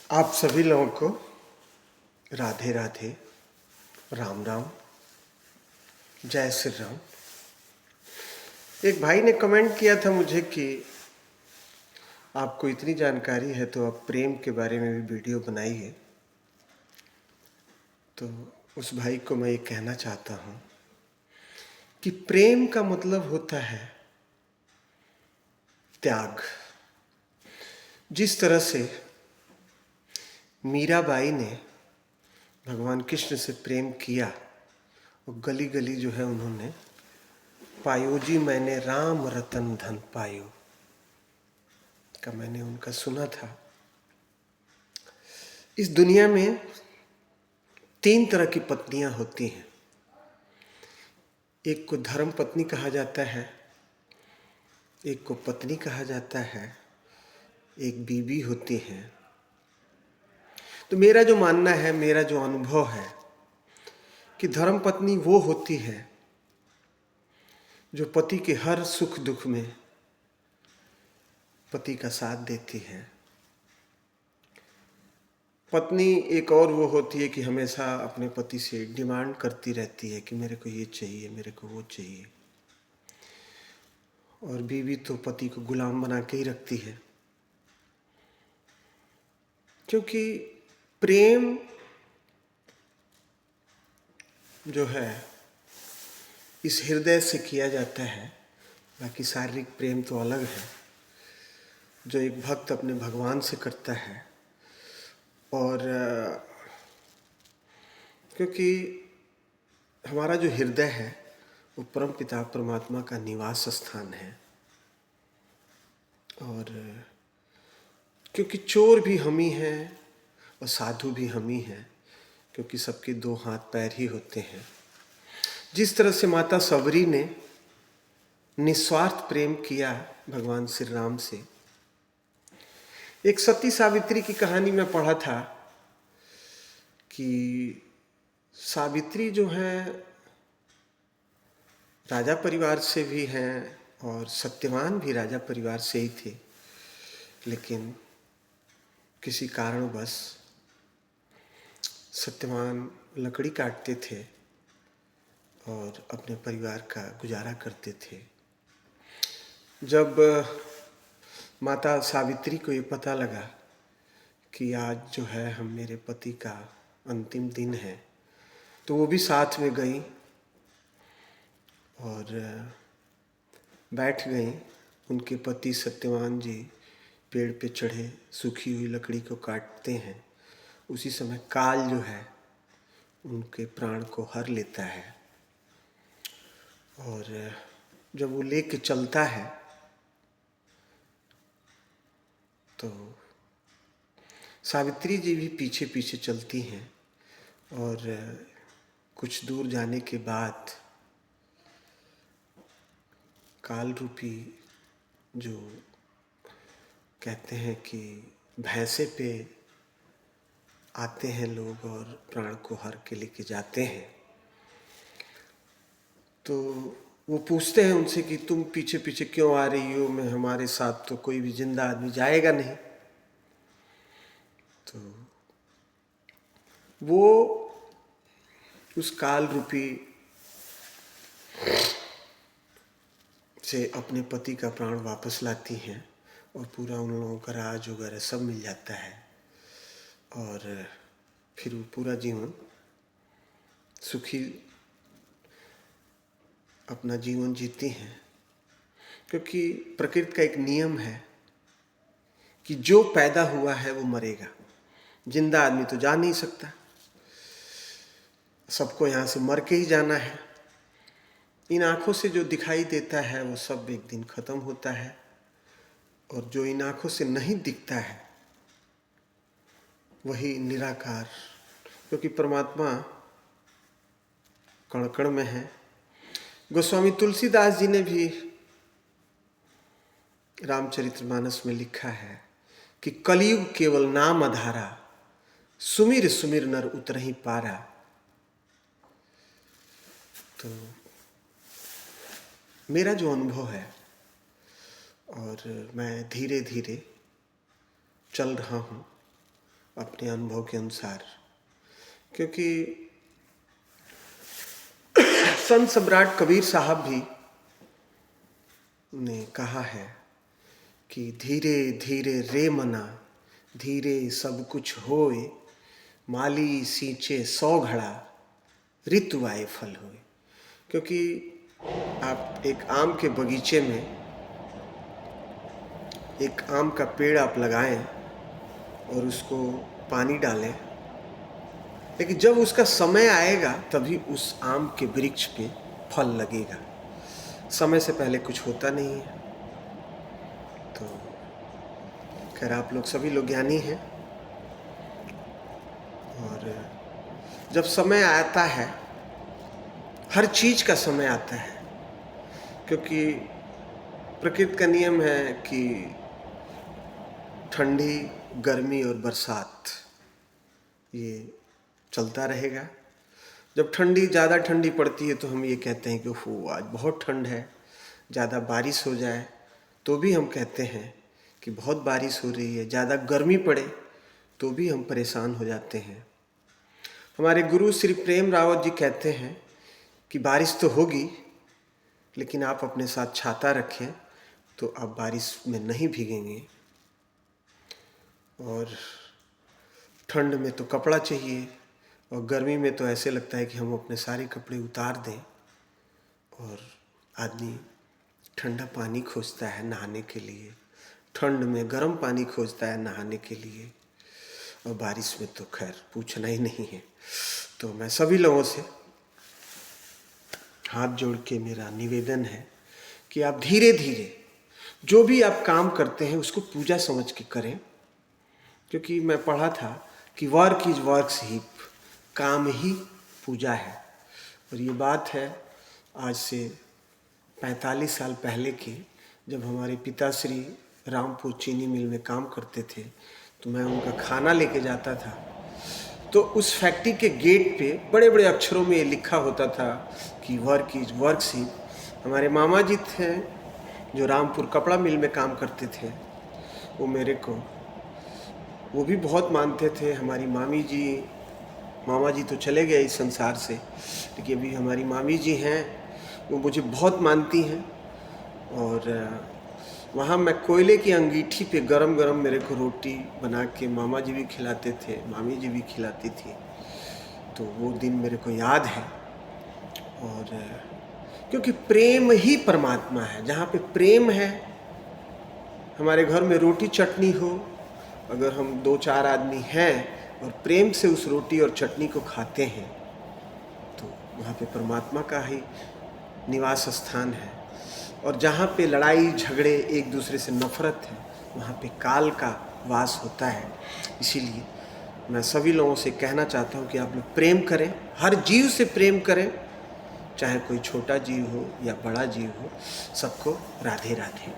आप सभी लोगों को राधे राधे, राम राम, जय श्री राम। एक भाई ने कमेंट किया था मुझे कि आपको इतनी जानकारी है तो आप प्रेम के बारे में भी वीडियो बनाइए। तो उस भाई को मैं ये कहना चाहता हूँ कि प्रेम का मतलब होता है त्याग। जिस तरह से मीराबाई ने भगवान कृष्ण से प्रेम किया, वो गली गली जो है उन्होंने पायो जी मैंने राम रतन धन पायो का मैंने उनका सुना था। इस दुनिया में 3 तरह की पत्नियां होती हैं। एक को धर्म पत्नी कहा जाता है, एक को पत्नी कहा जाता है, एक बीवी होती है। तो मेरा जो मानना है, मेरा जो अनुभव है कि धर्म पत्नी वो होती है जो पति के हर सुख दुख में पति का साथ देती है। पत्नी एक और वो होती है कि हमेशा अपने पति से डिमांड करती रहती है कि मेरे को ये चाहिए, मेरे को वो चाहिए। और बीवी तो पति को गुलाम बना के ही रखती है, क्योंकि प्रेम जो है इस हृदय से किया जाता है। बाकी शारीरिक प्रेम तो अलग है, जो एक भक्त अपने भगवान से करता है। और क्योंकि हमारा जो हृदय है वो परम पिता परमात्मा का निवास स्थान है। और क्योंकि चोर भी हम ही हैं और साधु भी हम ही हैं, क्योंकि सबके 2 हाथ पैर ही होते हैं। जिस तरह से माता सबरी ने निस्वार्थ प्रेम किया भगवान श्री राम से। एक सती सावित्री की कहानी में पढ़ा था कि सावित्री जो है राजा परिवार से भी हैं और सत्यवान भी राजा परिवार से ही थे, लेकिन किसी कारणवश सत्यवान लकड़ी काटते थे और अपने परिवार का गुजारा करते थे। जब माता सावित्री को ये पता लगा कि आज जो है हम मेरे पति का अंतिम दिन है, तो वो भी साथ में गई और बैठ गई। उनके पति सत्यवान जी पेड़ पे चढ़े सूखी हुई लकड़ी को काटते हैं। उसी समय काल जो है उनके प्राण को हर लेता है। और जब वो लेके चलता है तो सावित्री जी भी पीछे पीछे चलती हैं। और कुछ दूर जाने के बाद काल रूपी जो कहते हैं कि भैंसे पे आते हैं लोग और प्राण को हर के लेके जाते हैं, तो वो पूछते हैं उनसे कि तुम पीछे पीछे क्यों आ रही हो, मैं हमारे साथ तो कोई भी जिंदा आदमी जाएगा नहीं। तो वो उस काल रूपी से अपने पति का प्राण वापस लाती हैं और पूरा उन लोगों का राज वगैरह सब मिल जाता है। और फिर वो पूरा जीवन सुखी अपना जीवन जीती हैं। क्योंकि प्रकृति का एक नियम है कि जो पैदा हुआ है वो मरेगा। जिंदा आदमी तो जा नहीं सकता, सबको यहाँ से मर के ही जाना है। इन आँखों से जो दिखाई देता है वो सब एक दिन खत्म होता है, और जो इन आँखों से नहीं दिखता है वही निराकार, क्योंकि परमात्मा कण कण में है। गोस्वामी तुलसीदास जी ने भी रामचरितमानस में लिखा है कि कलयुग केवल नाम आधारा, सुमिर सुमिर नर उतरहि पारा। तो मेरा जो अनुभव है, और मैं धीरे धीरे चल रहा हूँ अपने अनुभव के अनुसार, क्योंकि संत सम्राट कबीर साहब भी ने कहा है कि धीरे धीरे रे मना, धीरे सब कुछ होए, माली सींचे 100 घड़ा, ऋतु आए फल होए। क्योंकि आप एक आम के बगीचे में एक आम का पेड़ आप लगाएं और उसको पानी डालें, लेकिन जब उसका समय आएगा तभी उस आम के वृक्ष पे फल लगेगा। समय से पहले कुछ होता नहीं है। तो खैर आप लोग सभी लोग ज्ञानी हैं, और जब समय आता है, हर चीज का समय आता है, क्योंकि प्रकृति का नियम है कि ठंडी, गर्मी और बरसात ये चलता रहेगा। जब ठंडी, ज़्यादा ठंडी पड़ती है तो हम ये कहते हैं कि ओह आज बहुत ठंड है। ज़्यादा बारिश हो जाए तो भी हम कहते हैं कि बहुत बारिश हो रही है। ज़्यादा गर्मी पड़े तो भी हम परेशान हो जाते हैं। हमारे गुरु श्री प्रेम रावत जी कहते हैं कि बारिश तो होगी, लेकिन आप अपने साथ छाता रखें तो आप बारिश में नहीं भीगेंगे। और ठंड में तो कपड़ा चाहिए, और गर्मी में तो ऐसे लगता है कि हम अपने सारे कपड़े उतार दें। और आदमी ठंडा पानी खोजता है नहाने के लिए, ठंड में गर्म पानी खोजता है नहाने के लिए, और बारिश में तो खैर पूछना ही नहीं है। तो मैं सभी लोगों से हाथ जोड़ के मेरा निवेदन है कि आप धीरे धीरे जो भी आप काम करते हैं उसको पूजा समझ के करें। क्योंकि मैं पढ़ा था कि वर्क इज वर्कशिप, काम ही पूजा है। और ये बात है आज से 45 साल पहले की, जब हमारे पिताश्री रामपुर चीनी मिल में काम करते थे, तो मैं उनका खाना लेके जाता था। तो उस फैक्ट्री के गेट पे बड़े बड़े अक्षरों में ये लिखा होता था कि वर्क इज वर्कशिप। हमारे मामा जी थे जो रामपुर कपड़ा मिल में काम करते थे, वो भी बहुत मानते थे। हमारी मामा जी तो चले गए इस संसार से, लेकिन अभी हमारी मामी जी हैं, वो मुझे बहुत मानती हैं। और वहाँ मैं कोयले की अंगीठी पे गरम गरम मेरे को रोटी बना के मामा जी भी खिलाते थे, मामी जी भी खिलाती थी। तो वो दिन मेरे को याद है। और क्योंकि प्रेम ही परमात्मा है। जहाँ पे प्रेम है, हमारे घर में रोटी चटनी हो, अगर हम 2-4 आदमी हैं और प्रेम से उस रोटी और चटनी को खाते हैं, तो वहाँ पे परमात्मा का ही निवास स्थान है। और जहाँ पे लड़ाई झगड़े, एक दूसरे से नफरत है, वहाँ पे काल का वास होता है। इसीलिए मैं सभी लोगों से कहना चाहता हूँ कि आप लोग प्रेम करें, हर जीव से प्रेम करें, चाहे कोई छोटा जीव हो या बड़ा जीव हो, सबको राधे राधे।